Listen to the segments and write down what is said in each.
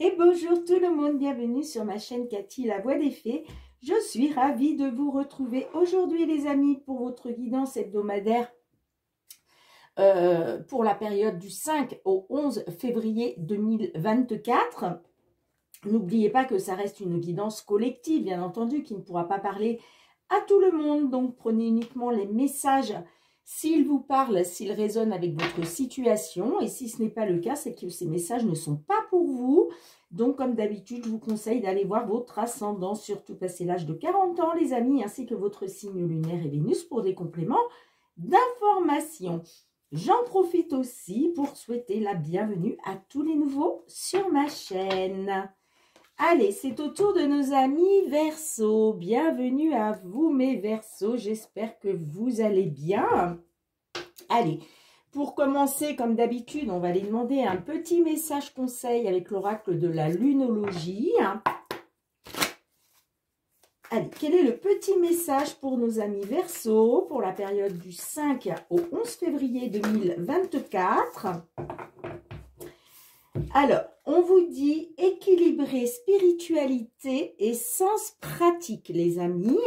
Et bonjour tout le monde, bienvenue sur ma chaîne Cathy, la voix des fées. Je suis ravie de vous retrouver aujourd'hui les amis pour votre guidance hebdomadaire pour la période du 5 au 11 février 2024. N'oubliez pas que ça reste une guidance collective, bien entendu, qui ne pourra pas parler à tout le monde. Donc prenez uniquement les messages s'ils vous parlent, s'ils résonnent avec votre situation. Et si ce n'est pas le cas, c'est que ces messages ne sont pas pour vous. Donc, comme d'habitude, je vous conseille d'aller voir votre ascendant, surtout passé l'âge de 40 ans, les amis, ainsi que votre signe lunaire et Vénus pour des compléments d'information. J'en profite aussi pour souhaiter la bienvenue à tous les nouveaux sur ma chaîne. Allez, c'est au tour de nos amis Verseaux. Bienvenue à vous mes Verseaux, j'espère que vous allez bien. Allez, pour commencer, comme d'habitude, on va aller demander un petit message conseil avec l'oracle de la lunologie. Allez, quel est le petit message pour nos amis Verseaux pour la période du 5 au 11 février 2024 ? Alors, on vous dit équilibrer spiritualité et sens pratique, les amis.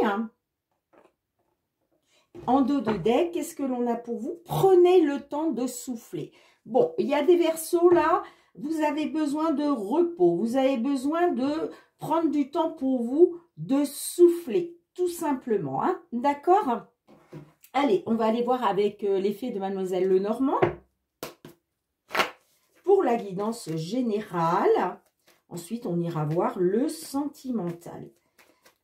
En dos de deck, qu'est-ce que l'on a pour vous? Prenez le temps de souffler. Bon, il y a des Verseaux là, vous avez besoin de repos. Vous avez besoin de prendre du temps pour vous, de souffler, tout simplement. D'accord? Allez, on va aller voir avec l'effet de Mademoiselle Lenormand. Pour la guidance générale, ensuite on ira voir le sentimental.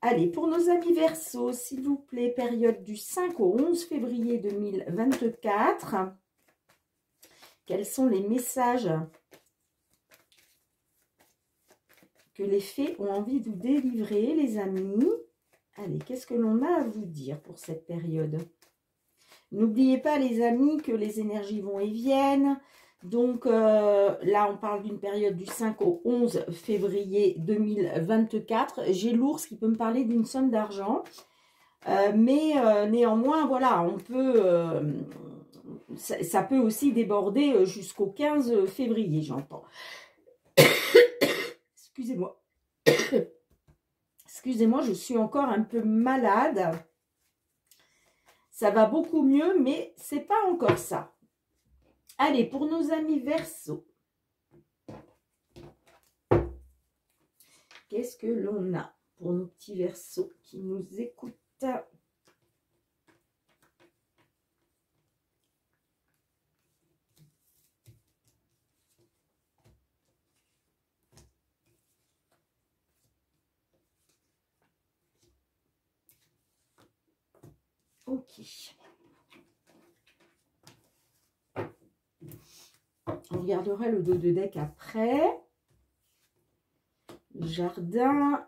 Allez, pour nos amis Verseaux, s'il vous plaît, période du 5 au 11 février 2024, quels sont les messages que les fées ont envie de vous délivrer, les amis? Allez, qu'est-ce que l'on a à vous dire pour cette période? N'oubliez pas, les amis, que les énergies vont et viennent. Donc là, on parle d'une période du 5 au 11 février 2024. J'ai l'ours qui peut me parler d'une somme d'argent. Mais néanmoins, voilà, on peut, ça peut aussi déborder jusqu'au 15 février, j'entends. Excusez-moi. Excusez-moi, je suis encore un peu malade. Ça va beaucoup mieux, mais c'est pas encore ça. Allez, pour nos amis Verseaux, qu'est-ce que l'on a pour nos petits Verseaux qui nous écoutent? Ok. On regardera le dos de deck après. Le jardin,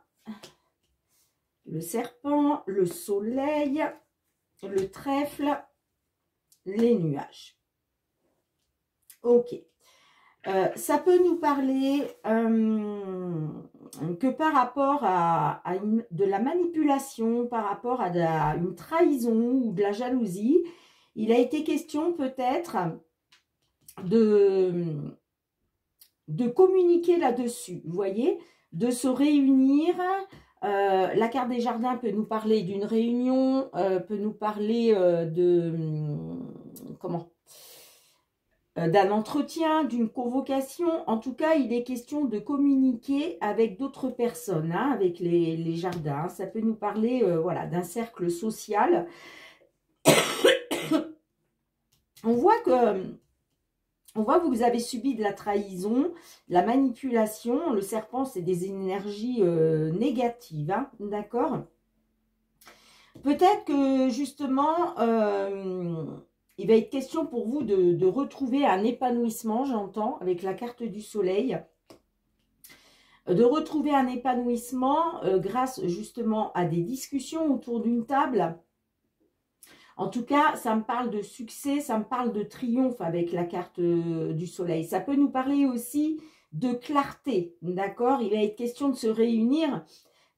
le serpent, le soleil, le trèfle, les nuages. Ok. Ça peut nous parler que par rapport à de la manipulation, par rapport à une trahison ou de la jalousie, il a été question peut-être de communiquer là-dessus, vous voyez, de se réunir. La carte des jardins peut nous parler d'une réunion, peut nous parler d'un entretien, d'une convocation. En tout cas, il est question de communiquer avec d'autres personnes, avec les jardins. Ça peut nous parler voilà, d'un cercle social. On voit que vous avez subi de la trahison, de la manipulation. Le serpent, c'est des énergies négatives, d'accord? Peut-être que justement, il va être question pour vous de retrouver un épanouissement, j'entends, avec la carte du soleil. De retrouver un épanouissement grâce justement à des discussions autour d'une table. En tout cas, ça me parle de succès, ça me parle de triomphe avec la carte du soleil. Ça peut nous parler aussi de clarté, d'accord? Il va être question de se réunir,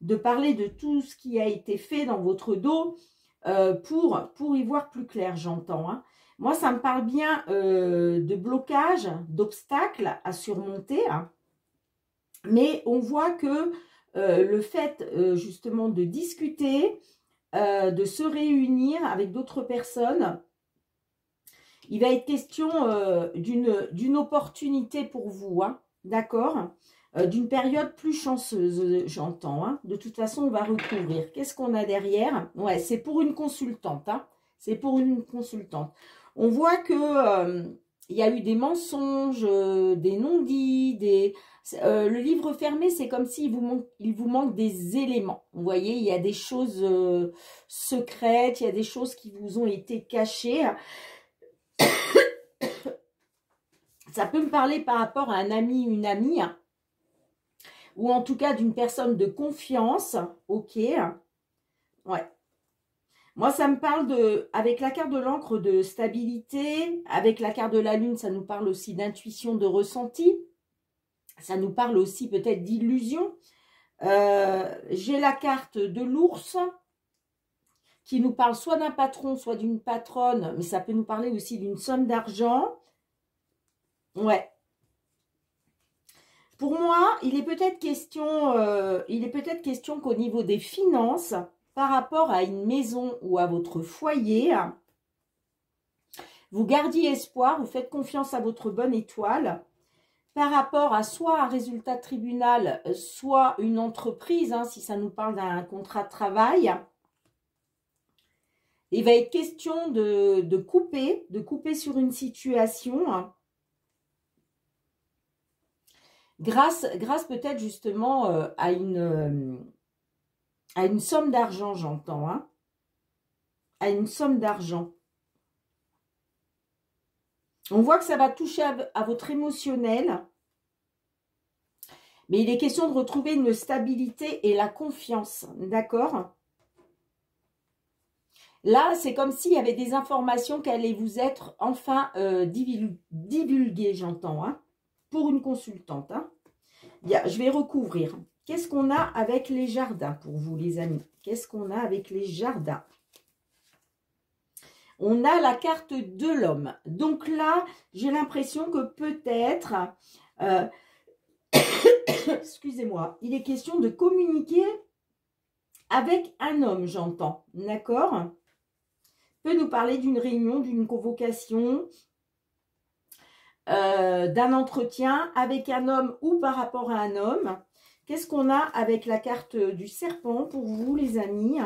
de parler de tout ce qui a été fait dans votre dos pour y voir plus clair, j'entends. Moi, ça me parle bien de blocage, d'obstacles à surmonter. Mais on voit que le fait justement de discuter, de se réunir avec d'autres personnes, il va être question d'une opportunité pour vous, hein, d'accord, d'une période plus chanceuse, j'entends. Hein. De toute façon, on va recouvrir. Qu'est-ce qu'on a derrière? Ouais, c'est pour une consultante. Hein. C'est pour une consultante. On voit que il y a eu des mensonges, des non-dits, le livre fermé, c'est comme s'il vous manque des éléments. Vous voyez, il y a des choses secrètes, il y a des choses qui vous ont été cachées. Ça peut me parler par rapport à un ami, une amie, ou en tout cas d'une personne de confiance. Ok. Ouais. Moi, ça me parle avec la carte de l'encre, de stabilité. Avec la carte de la lune, ça nous parle aussi d'intuition, de ressenti. Ça nous parle aussi peut-être d'illusion. J'ai la carte de l'ours qui nous parle soit d'un patron, soit d'une patronne. Mais ça peut nous parler aussi d'une somme d'argent. Ouais. Pour moi, il est peut-être question qu'au niveau des finances, par rapport à une maison ou à votre foyer, vous gardiez espoir, vous faites confiance à votre bonne étoile, par rapport à soit un résultat de tribunal, soit une entreprise, hein, si ça nous parle d'un contrat de travail. Il va être question de couper sur une situation, grâce peut-être justement à une somme d'argent, j'entends, hein, à une somme d'argent. On voit que ça va toucher à votre émotionnel, mais il est question de retrouver une stabilité et la confiance, d'accord? Là, c'est comme s'il y avait des informations qui allaient vous être enfin divulguées, j'entends, hein, pour une consultante. Hein. Bien, je vais recouvrir. Qu'est-ce qu'on a avec les jardins pour vous, les amis? Qu'est-ce qu'on a avec les jardins? On a la carte de l'homme. Donc là, j'ai l'impression que peut-être, excusez-moi, il est question de communiquer avec un homme, j'entends. D'accord? Peut nous parler d'une réunion, d'une convocation, d'un entretien avec un homme ou par rapport à un homme. Qu'est-ce qu'on a avec la carte du serpent pour vous, les amis?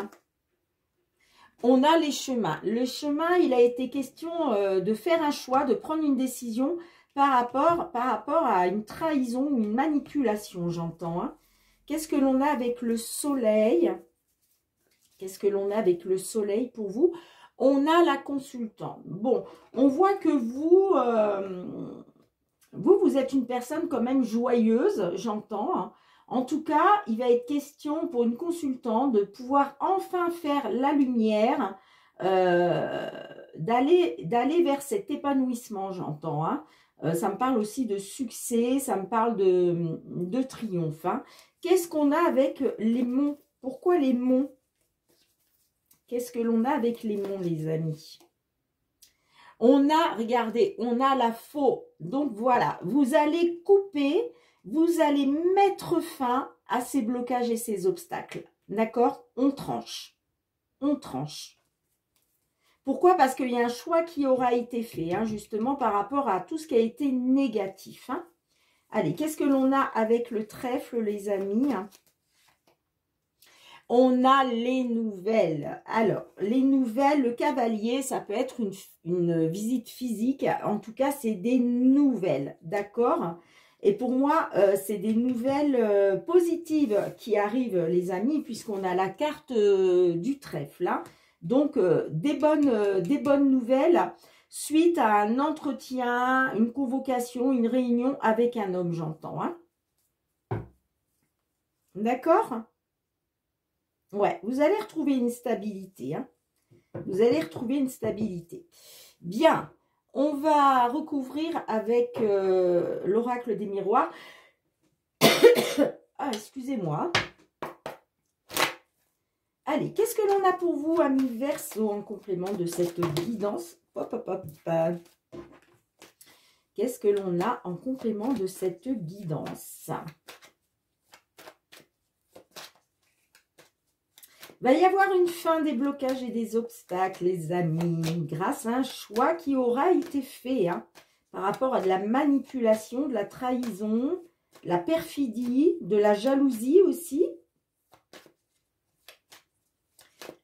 On a les chemins. Le chemin, il a été question de faire un choix, de prendre une décision par rapport à une trahison ou une manipulation, j'entends. Hein. Qu'est-ce que l'on a avec le soleil? Qu'est-ce que l'on a avec le soleil pour vous? On a la consultante. Bon, on voit que vous, vous êtes une personne quand même joyeuse, j'entends. Hein. En tout cas, il va être question pour une consultante de pouvoir enfin faire la lumière, d'aller vers cet épanouissement, j'entends. Hein. Ça me parle aussi de succès, ça me parle de triomphe. Hein. Qu'est-ce qu'on a avec les monts? Pourquoi les monts? Qu'est-ce que l'on a avec les monts, les amis? On a, regardez, on a la faux. Donc voilà, vous allez couper, vous allez mettre fin à ces blocages et ces obstacles. D'accord? On tranche. On tranche. Pourquoi? Parce qu'il y a un choix qui aura été fait, hein, justement, par rapport à tout ce qui a été négatif. Hein. Allez, qu'est-ce que l'on a avec le trèfle, les amis? On a les nouvelles. Alors, les nouvelles, le cavalier, ça peut être une visite physique. En tout cas, c'est des nouvelles, d'accord? Et pour moi, c'est des nouvelles positives qui arrivent, les amis, puisqu'on a la carte du trèfle. Hein. Donc, des bonnes nouvelles suite à un entretien, une convocation, une réunion avec un homme, j'entends. Hein. D'accord? Ouais, vous allez retrouver une stabilité. Hein. Vous allez retrouver une stabilité. Bien, on va recouvrir avec l'oracle des miroirs. Ah, excusez-moi. Allez, qu'est-ce que l'on a pour vous, amis Verseau, en complément de cette guidance? Hop, hop, hop. Qu'est-ce que l'on a en complément de cette guidance? Va y avoir une fin des blocages et des obstacles, les amis, grâce à un choix qui aura été fait, hein, par rapport à de la manipulation, de la trahison, de la perfidie, de la jalousie aussi.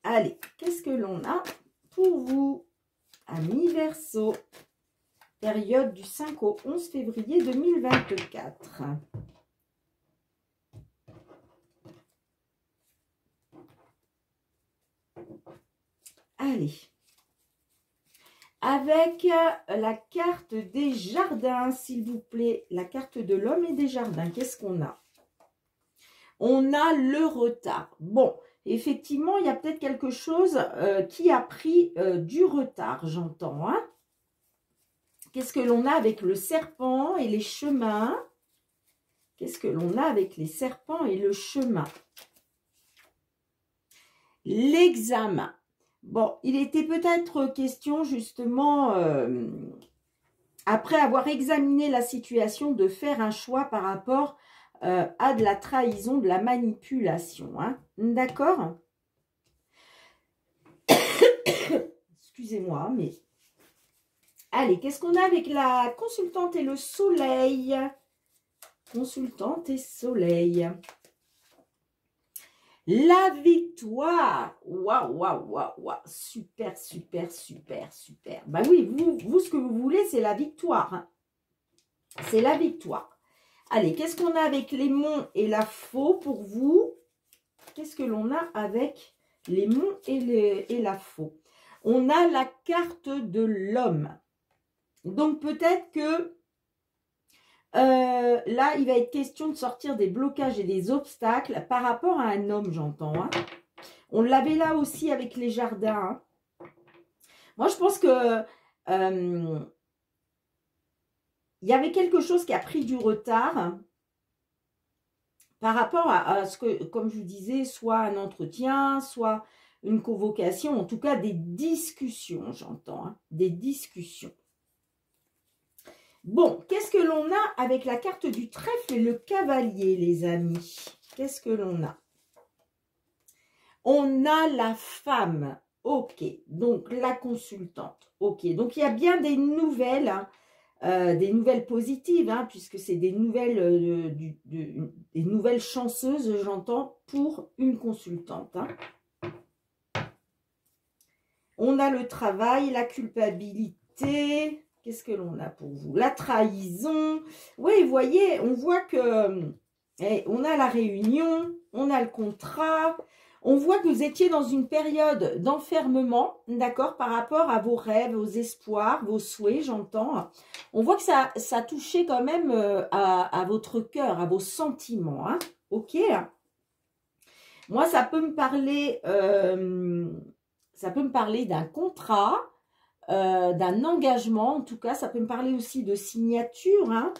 Allez, qu'est-ce que l'on a pour vous, amis Verseau, période du 5 au 11 février 2024. Allez, avec la carte des jardins, s'il vous plaît, la carte de l'homme et des jardins, qu'est-ce qu'on a? On a le retard. Bon, effectivement, il y a peut-être quelque chose qui a pris du retard, j'entends. Hein? Qu'est-ce que l'on a avec le serpent et les chemins? Qu'est-ce que l'on a avec les serpents et le chemin? L'examen. Bon, il était peut-être question justement, après avoir examiné la situation, de faire un choix par rapport à de la trahison, de la manipulation. Hein. D'accord? Excusez-moi, mais... Allez, qu'est-ce qu'on a avec la consultante et le soleil? Consultante et soleil. La victoire. Waouh, waouh, waouh, waouh. Super, super, super, super. Bah oui, vous ce que vous voulez, c'est la victoire. Hein. C'est la victoire. Allez, qu'est-ce qu'on a avec les monts et la faux pour vous? Qu'est-ce que l'on a avec les monts et la faux? On a la carte de l'homme. Donc, peut-être que là, il va être question de sortir des blocages et des obstacles par rapport à un homme, j'entends. Hein. On l'avait là aussi avec les jardins. Hein. Moi, je pense que il y avait quelque chose qui a pris du retard par rapport à ce que, comme je vous disais, soit un entretien, soit une convocation, en tout cas des discussions, j'entends. Hein, des discussions. Bon, qu'est-ce que l'on a avec la carte du trèfle et le cavalier, les amis? Qu'est-ce que l'on a? On a la femme. Ok, donc la consultante. Ok, donc il y a bien des nouvelles, hein, des nouvelles positives, hein, puisque c'est des nouvelles, des nouvelles chanceuses, j'entends, pour une consultante. Hein. On a le travail, la culpabilité... Qu'est-ce que l'on a pour vous? La trahison. Oui, vous voyez, on voit que on a la réunion, on a le contrat. On voit que vous étiez dans une période d'enfermement, d'accord, par rapport à vos rêves, vos espoirs, vos souhaits, j'entends. On voit que ça touchait quand même à votre cœur, à vos sentiments. Hein, ok. Moi, ça peut me parler d'un contrat. D'un engagement, en tout cas, ça peut me parler aussi de signature. Hein.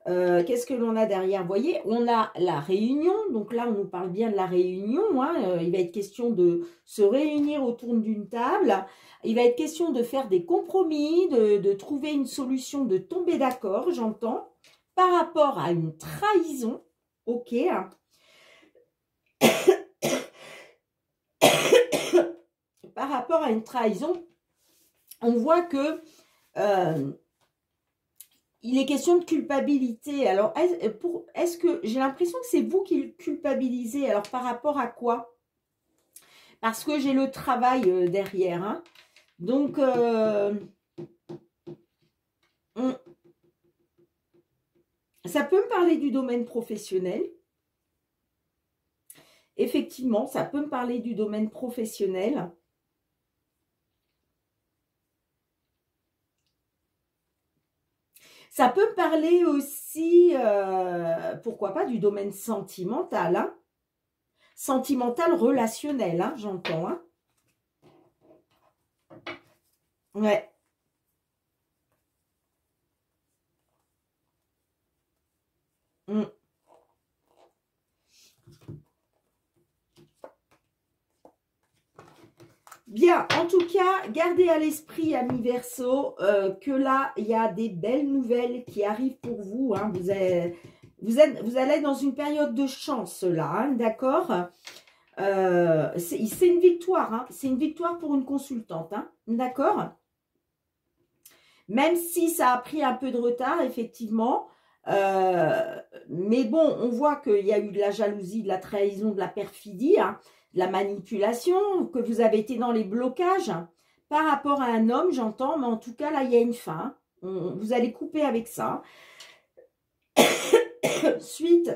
Qu'est-ce que l'on a derrière? Vous voyez, on a la réunion, donc là, on nous parle bien de la réunion. Hein. Il va être question de se réunir autour d'une table. Il va être question de faire des compromis, de trouver une solution, de tomber d'accord, j'entends, par rapport à une trahison. Ok. Par rapport à une trahison, on voit que il est question de culpabilité. Alors, est-ce que j'ai l'impression que c'est vous qui le culpabilisez? Alors, par rapport à quoi? Parce que j'ai le travail derrière. Hein. Donc, ça peut me parler du domaine professionnel. Effectivement, ça peut me parler du domaine professionnel. Ça peut me parler aussi, pourquoi pas, du domaine sentimental. Hein. Sentimental, relationnel, hein, j'entends. Hein. Ouais. Bien, en tout cas, gardez à l'esprit, amis Verseau, que là, il y a des belles nouvelles qui arrivent pour vous. Hein. Vous allez être dans une période de chance, là, hein, d'accord? C'est une victoire, hein. C'est une victoire pour une consultante, hein. D'accord? Même si ça a pris un peu de retard, effectivement. Mais bon, on voit qu'il y a eu de la jalousie, de la trahison, de la perfidie, hein, de la manipulation, que vous avez été dans les blocages par rapport à un homme, j'entends, mais en tout cas, là, il y a une fin. Vous allez couper avec ça. Suite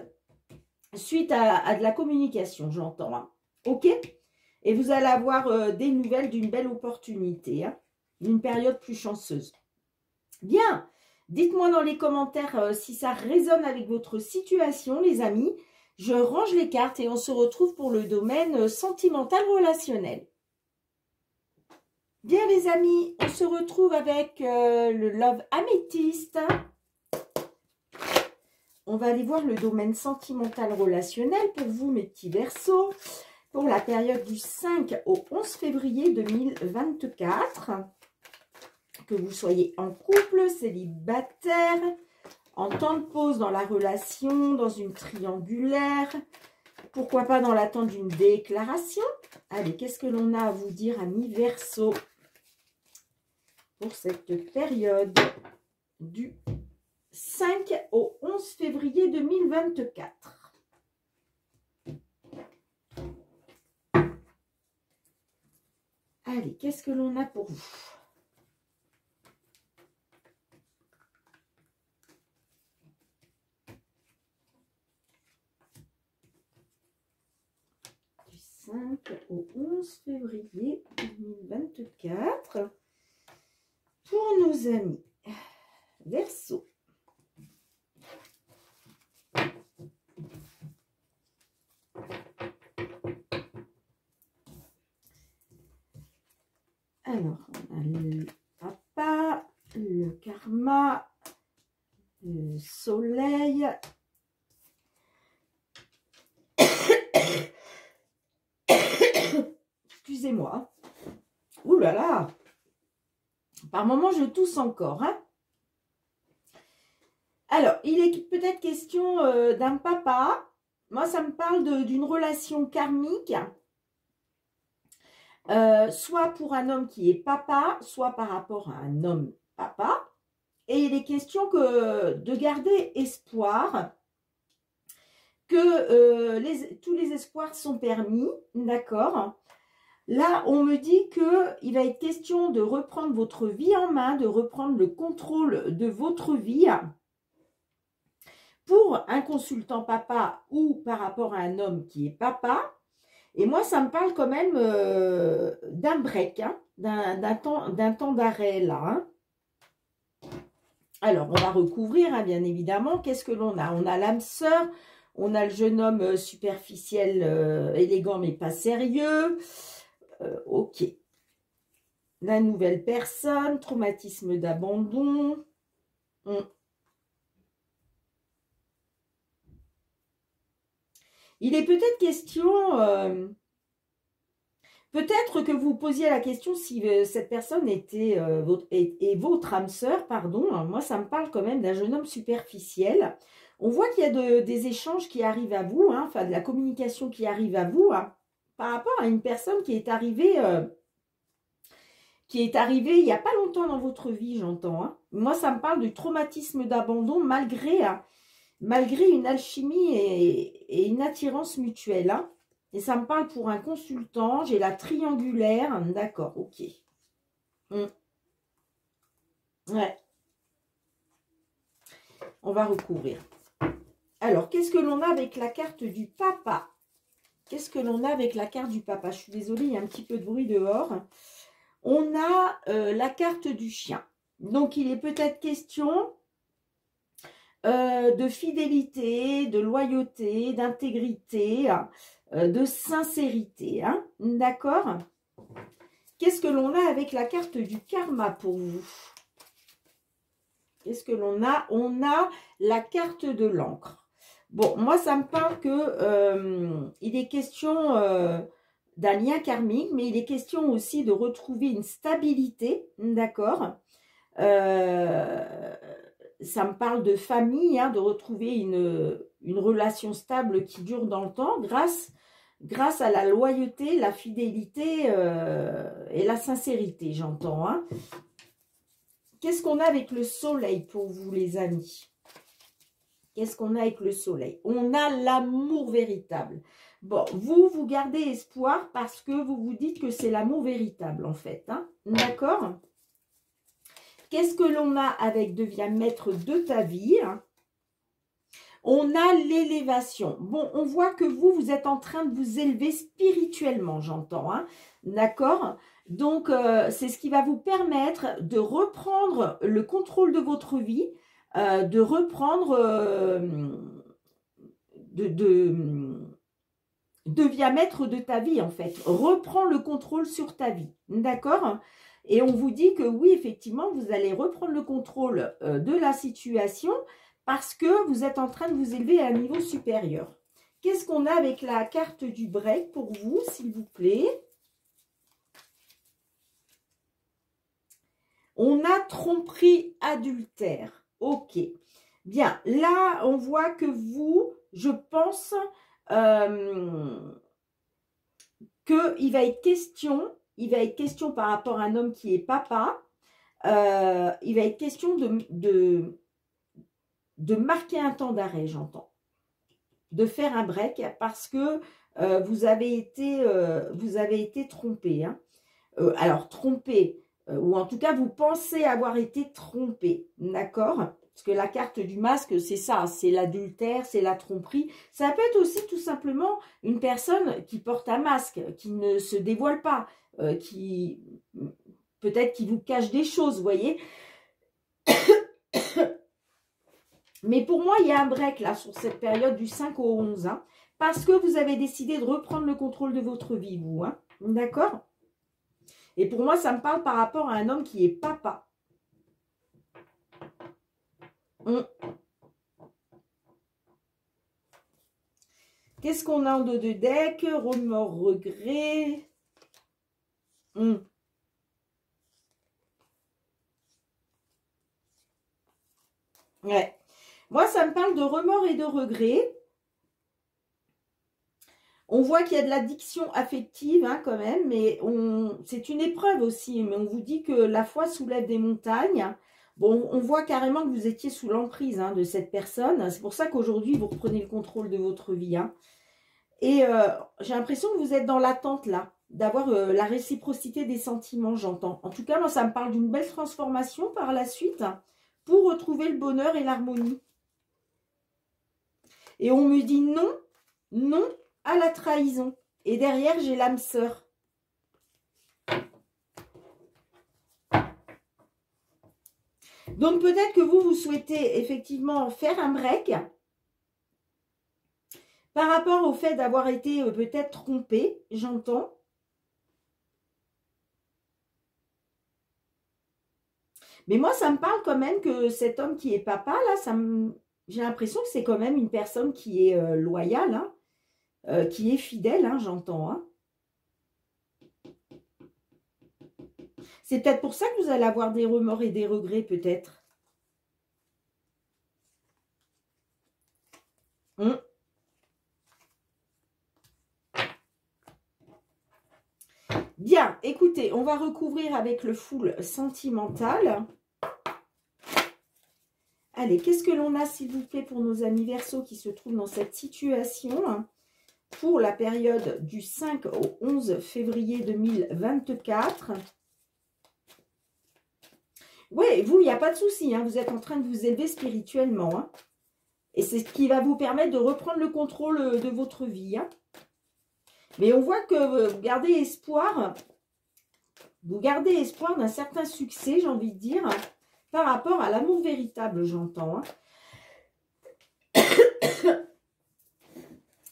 à de la communication, j'entends. Hein. OK? Et vous allez avoir des nouvelles d'une belle opportunité, hein, d'une période plus chanceuse. Bien, dites-moi dans les commentaires si ça résonne avec votre situation, les amis. Je range les cartes et on se retrouve pour le domaine sentimental relationnel. Bien, les amis, on se retrouve avec le Love Améthyste. On va aller voir le domaine sentimental relationnel pour vous, mes petits Verseaux, pour la période du 5 au 11 février 2024. Que vous soyez en couple, célibataire, en temps de pause dans la relation, dans une triangulaire, pourquoi pas dans l'attente d'une déclaration. Allez, qu'est-ce que l'on a à vous dire, amis Verseaux, pour cette période du 5 au 11 février 2024. Allez, qu'est-ce que l'on a pour vous? Du 5 au 11 février 2024 pour nos amis Verseaux. Alors, on a le papa, le karma, le soleil. Excusez-moi. Ouh là là. Par moments, je tousse encore. Hein. Alors, il est peut-être question d'un papa. Moi, ça me parle d'une relation karmique. Soit pour un homme qui est papa, soit par rapport à un homme papa. Et il est question de garder espoir, que tous les espoirs sont permis, d'accord? Là, on me dit qu'il va être question de reprendre votre vie en main, de reprendre le contrôle de votre vie pour un consultant papa ou par rapport à un homme qui est papa. Et moi, ça me parle quand même d'un break, hein, d'un temps d'arrêt là. Hein. Alors, on va recouvrir, hein, bien évidemment. Qu'est-ce que l'on a? On a l'âme sœur, on a le jeune homme superficiel, élégant mais pas sérieux. Ok. La nouvelle personne, traumatisme d'abandon. Il est peut-être question, peut-être que vous posiez la question si cette personne était votre âme sœur, pardon. Alors, moi, ça me parle quand même d'un jeune homme superficiel. On voit qu'il y a des échanges qui arrivent à vous, hein, enfin de la communication qui arrive à vous, hein, par rapport à une personne qui est arrivée il n'y a pas longtemps dans votre vie, j'entends. Hein. Moi, ça me parle du traumatisme d'abandon malgré une alchimie et une attirance mutuelle. Hein. Et ça me parle pour un consultant. J'ai la triangulaire. D'accord, ok. Ouais. On va recouvrir. Alors, qu'est-ce que l'on a avec la carte du papa? Qu'est-ce que l'on a avec la carte du papa? Je suis désolée, il y a un petit peu de bruit dehors. On a la carte du chien. Donc, il est peut-être question de fidélité, de loyauté, d'intégrité, de sincérité. Hein. D'accord? Qu'est-ce que l'on a avec la carte du karma pour vous? Qu'est-ce que l'on a? On a la carte de l'encre. Bon, moi, ça me parle que il est question d'un lien karmique, mais il est question aussi de retrouver une stabilité, d'accord? Ça me parle de famille, hein, de retrouver une relation stable qui dure dans le temps grâce grâce à la loyauté, la fidélité et la sincérité, j'entends. Hein. Qu'est-ce qu'on a avec le soleil pour vous, les amis? Qu'est-ce qu'on a avec le soleil? On a l'amour véritable. Bon, vous gardez espoir parce que vous vous dites que c'est l'amour véritable, en fait. Hein. D'accord? Qu'est-ce que l'on a avec deviens maître de ta vie? On a l'élévation. Bon, on voit que vous êtes en train de vous élever spirituellement, j'entends. Hein. D'accord? Donc, c'est ce qui va vous permettre de reprendre le contrôle de votre vie, de reprendre, deviens maître de ta vie, en fait. Reprends le contrôle sur ta vie. D'accord? Et on vous dit que oui, effectivement, vous allez reprendre le contrôle de la situation parce que vous êtes en train de vous élever à un niveau supérieur. Qu'est-ce qu'on a avec la carte du break pour vous, s'il vous plaît? On a tromperie adultère. Ok. Bien, là, on voit que vous, je pense qu'il va être question par rapport à un homme qui est papa, il va être question de marquer un temps d'arrêt, j'entends. De faire un break parce que vous avez été trompé. Hein. Alors, trompé, ou en tout cas, vous pensez avoir été trompé, d'accord? Parce que la carte du masque, c'est ça, c'est l'adultère, c'est la tromperie. Ça peut être aussi tout simplement une personne qui porte un masque, qui ne se dévoile pas, qui peut-être qui vous cache des choses, vous voyez. Mais pour moi, il y a un break là sur cette période du 5 au 11, hein, parce que vous avez décidé de reprendre le contrôle de votre vie, vous. Hein, d'accord? Et pour moi, ça me parle par rapport à un homme qui est papa. Qu'est-ce qu'on a en dos de deck? Remords, regret. Ouais. Moi, ça me parle de remords et de regrets. On voit qu'il y a de l'addiction affective hein, quand même, mais c'est une épreuve aussi. Mais on vous dit que la foi soulève des montagnes. Bon, on voit carrément que vous étiez sous l'emprise hein, de cette personne. C'est pour ça qu'aujourd'hui, vous reprenez le contrôle de votre vie. Hein. Et j'ai l'impression que vous êtes dans l'attente là, d'avoir la réciprocité des sentiments, j'entends. En tout cas, moi, ça me parle d'une belle transformation par la suite pour retrouver le bonheur et l'harmonie. Et on me dit non, non à la trahison. Et derrière, j'ai l'âme sœur. Donc, peut-être que vous souhaitez effectivement faire un break par rapport au fait d'avoir été peut-être trompé, j'entends. Mais moi, ça me parle quand même que cet homme qui est papa, là, j'ai l'impression que c'est quand même une personne qui est loyale, hein, qui est fidèle, hein, j'entends. Hein. C'est peut-être pour ça que vous allez avoir des remords et des regrets, peut-être. Bien, écoutez, on va recouvrir avec le full sentimental. Allez, qu'est-ce que l'on a, s'il vous plaît, pour nos amis Verseaux qui se trouvent dans cette situation pour la période du 5 au 11 février 2024. Oui, vous, il n'y a pas de souci, hein, vous êtes en train de vous élever spirituellement. Hein, et c'est ce qui va vous permettre de reprendre le contrôle de votre vie. Hein. Mais on voit que vous gardez espoir. Vous gardez espoir d'un certain succès, j'ai envie de dire, par rapport à l'amour véritable, j'entends. Hein.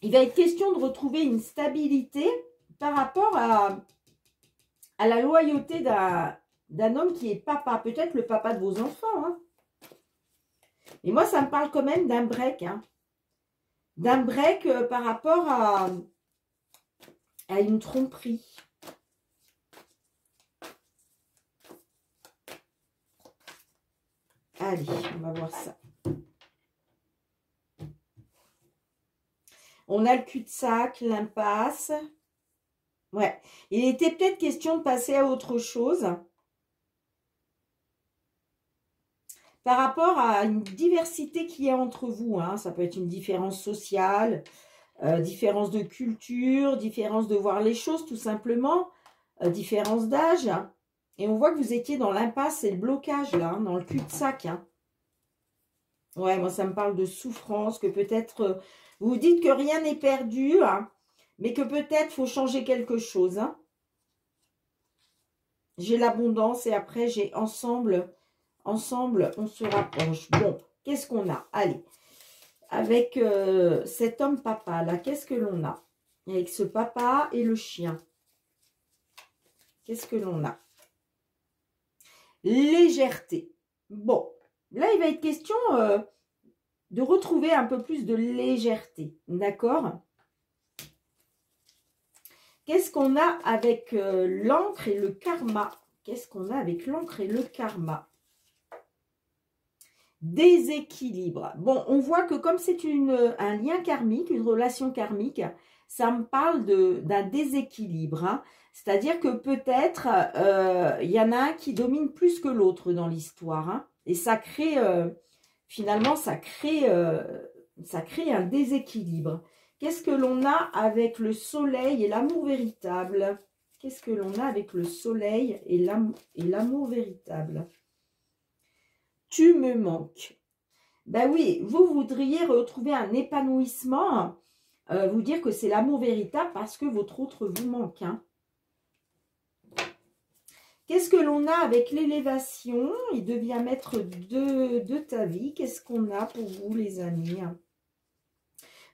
Il va être question de retrouver une stabilité par rapport à la loyauté d'un homme qui est papa, peut-être le papa de vos enfants. Hein. Et moi, ça me parle quand même d'un break. Hein. D'un break par rapport à une tromperie. Allez, on va voir ça. On a le cul-de-sac, l'impasse. Ouais. Il était peut-être question de passer à autre chose. Par rapport à une diversité qui est entre vous. Hein. Ça peut être une différence sociale, différence de culture, différence de voir les choses tout simplement, différence d'âge. Et on voit que vous étiez dans l'impasse et le blocage là, hein, dans le cul-de-sac. Hein. Ouais, moi ça me parle de souffrance, que peut-être vous vous dites que rien n'est perdu, hein, mais que peut-être faut changer quelque chose. Hein. J'ai l'abondance et après j'ai ensemble, on se rapproche. Bon, qu'est-ce qu'on a? Allez, avec cet homme papa là, qu'est-ce que l'on a? Avec ce papa et le chien. Qu'est-ce que l'on a? Légèreté. Bon, là il va être question de retrouver un peu plus de légèreté. D'accord? Qu'est-ce qu'on a avec l'encre et le karma? Qu'est-ce qu'on a avec l'encre et le karma? Déséquilibre. Bon, on voit que comme c'est un lien karmique, une relation karmique, ça me parle d'un déséquilibre. Hein. C'est-à-dire que peut-être, il y en a un qui domine plus que l'autre dans l'histoire. Hein. Et ça crée, finalement, ça crée un déséquilibre. Qu'est-ce que l'on a avec le soleil et l'amour véritable? Qu'est-ce que l'on a avec le soleil et l'amour véritable? Tu me manques. Ben oui, vous voudriez retrouver un épanouissement, vous dire que c'est l'amour véritable parce que votre autre vous manque. Hein. Qu'est-ce que l'on a avec l'élévation? Il devient maître de ta vie. Qu'est-ce qu'on a pour vous, les amis?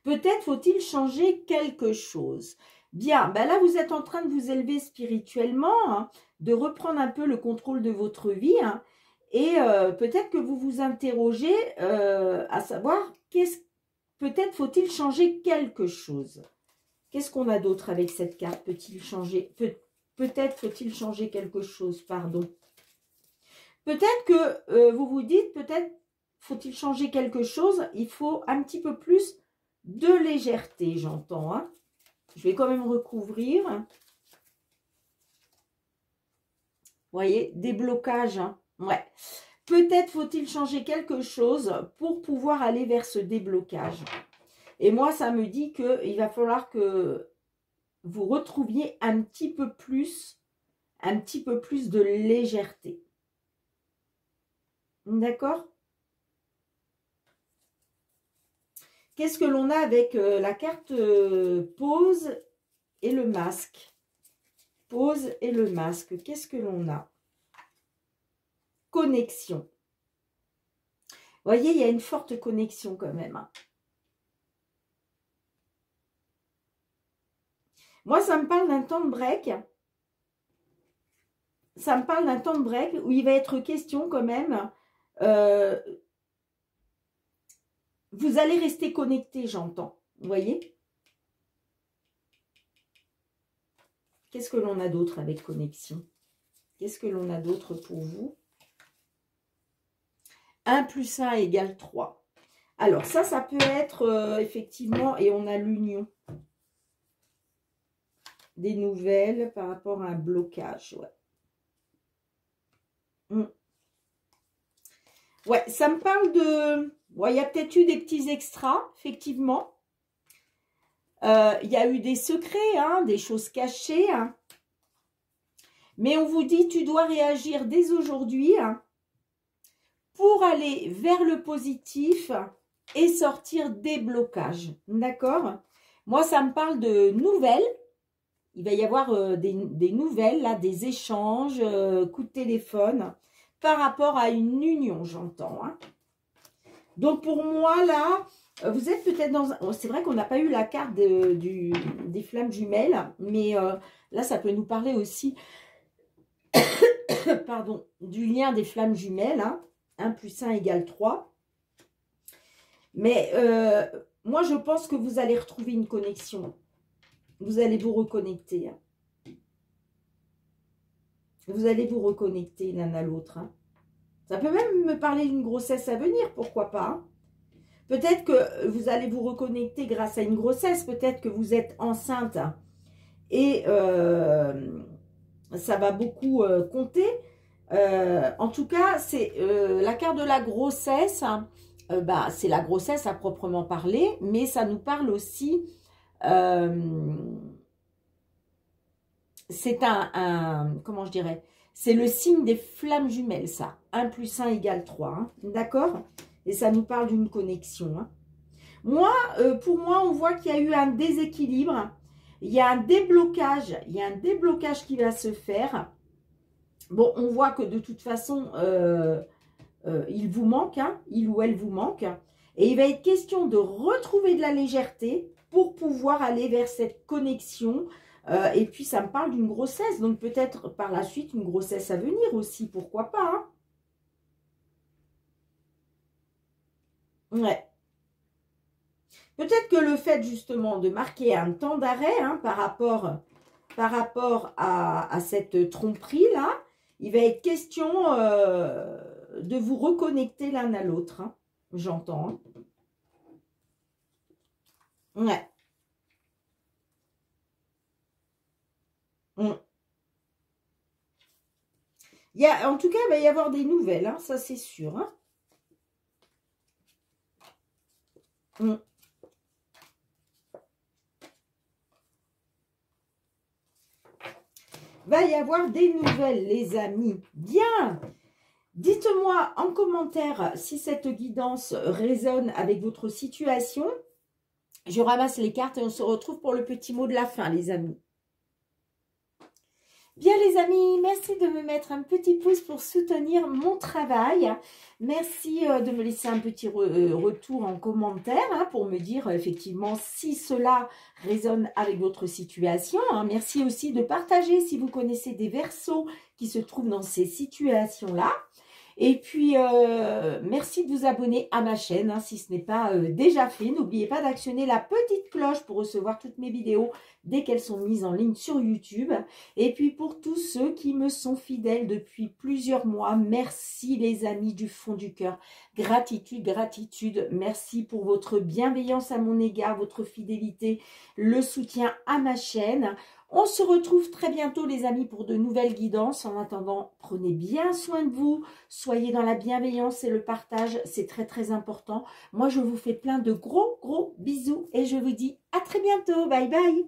Peut-être faut-il changer quelque chose. Bien, ben là, vous êtes en train de vous élever spirituellement, hein, de reprendre un peu le contrôle de votre vie. Hein, et peut-être que vous vous interrogez à savoir, peut-être faut-il changer quelque chose. Qu'est-ce qu'on a d'autre avec cette carte? Peut-il changer? Peut-être faut-il changer quelque chose, pardon. Peut-être que vous vous dites, peut-être faut-il changer quelque chose. Il faut un petit peu plus de légèreté, j'entends. Hein. Je vais quand même recouvrir. Vous voyez, des blocages. Hein. Ouais. Peut-être faut-il changer quelque chose pour pouvoir aller vers ce déblocage. Et moi, ça me dit qu'il va falloir que vous retrouviez un petit peu plus de légèreté. D'accord? Qu'est-ce que l'on a avec la carte pause et le masque? Pause et le masque. Qu'est-ce que l'on a? Connexion. Vous voyez, il y a une forte connexion quand même. Hein. Moi, ça me parle d'un temps de break. Ça me parle d'un temps de break où il va être question quand même. Vous allez rester connecté, j'entends. Vous voyez? Qu'est-ce que l'on a d'autre avec connexion? Qu'est-ce que l'on a d'autre pour vous? 1 plus 1 égale 3. Alors, ça peut être effectivement, et on a l'union. Des nouvelles par rapport à un blocage, ouais. Ouais, ça me parle de... Ouais, il y a peut-être eu des petits extras, effectivement. Il y a eu des secrets, hein, des choses cachées. Hein. Mais on vous dit, tu dois réagir dès aujourd'hui hein, pour aller vers le positif et sortir des blocages. D'accord? Moi, ça me parle de nouvelles. Il va y avoir des nouvelles, là, des échanges, coups de téléphone par rapport à une union, j'entends. Hein. Donc, pour moi, là, vous êtes peut-être dans... C'est vrai qu'on n'a pas eu la carte des flammes jumelles, mais là, ça peut nous parler aussi pardon, du lien des flammes jumelles. Hein. 1 plus 1 égale 3. Mais moi, je pense que vous allez retrouver une connexion. Vous allez vous reconnecter. Hein. Vous allez vous reconnecter l'un à l'autre. Hein. Ça peut même me parler d'une grossesse à venir, pourquoi pas. Hein. Peut-être que vous allez vous reconnecter grâce à une grossesse. Peut-être que vous êtes enceinte et ça va beaucoup compter. En tout cas, c'est la carte de la grossesse. Bah, c'est la grossesse à proprement parler, mais ça nous parle aussi. C'est comment je dirais, c'est le signe des flammes jumelles, ça. 1 + 1 = 3, hein, d'accord? Et ça nous parle d'une connexion. Hein. Moi, pour moi, on voit qu'il y a eu un déséquilibre. Il y a un déblocage. Il y a un déblocage qui va se faire. Bon, on voit que de toute façon, il vous manque, hein, il ou elle vous manque. Et il va être question de retrouver de la légèreté pour pouvoir aller vers cette connexion. Et puis, ça me parle d'une grossesse. Donc, peut-être par la suite, une grossesse à venir aussi. Pourquoi pas, hein. Ouais. Peut-être que le fait, justement, de marquer un temps d'arrêt, hein, par rapport à cette tromperie-là, il va être question de vous reconnecter l'un à l'autre. Hein. J'entends. Hein. Ouais. En tout cas, il va y avoir des nouvelles, hein, ça c'est sûr. Hein. Va y avoir des nouvelles, les amis. Bien. Dites-moi en commentaire si cette guidance résonne avec votre situation. Je ramasse les cartes et on se retrouve pour le petit mot de la fin, les amis. Bien les amis, merci de me mettre un petit pouce pour soutenir mon travail. Merci de me laisser un petit retour en commentaire hein, pour me dire effectivement si cela résonne avec votre situation. Hein. Merci aussi de partager si vous connaissez des versos qui se trouvent dans ces situations-là. Et puis, merci de vous abonner à ma chaîne, hein, si ce n'est pas déjà fait. N'oubliez pas d'actionner la petite cloche pour recevoir toutes mes vidéos dès qu'elles sont mises en ligne sur YouTube. Et puis, pour tous ceux qui me sont fidèles depuis plusieurs mois, merci les amis du fond du cœur. Gratitude, gratitude. Merci pour votre bienveillance à mon égard, votre fidélité, le soutien à ma chaîne. On se retrouve très bientôt les amis pour de nouvelles guidances. En attendant, prenez bien soin de vous. Soyez dans la bienveillance et le partage, c'est très très important. Moi, je vous fais plein de gros bisous et je vous dis à très bientôt. Bye bye.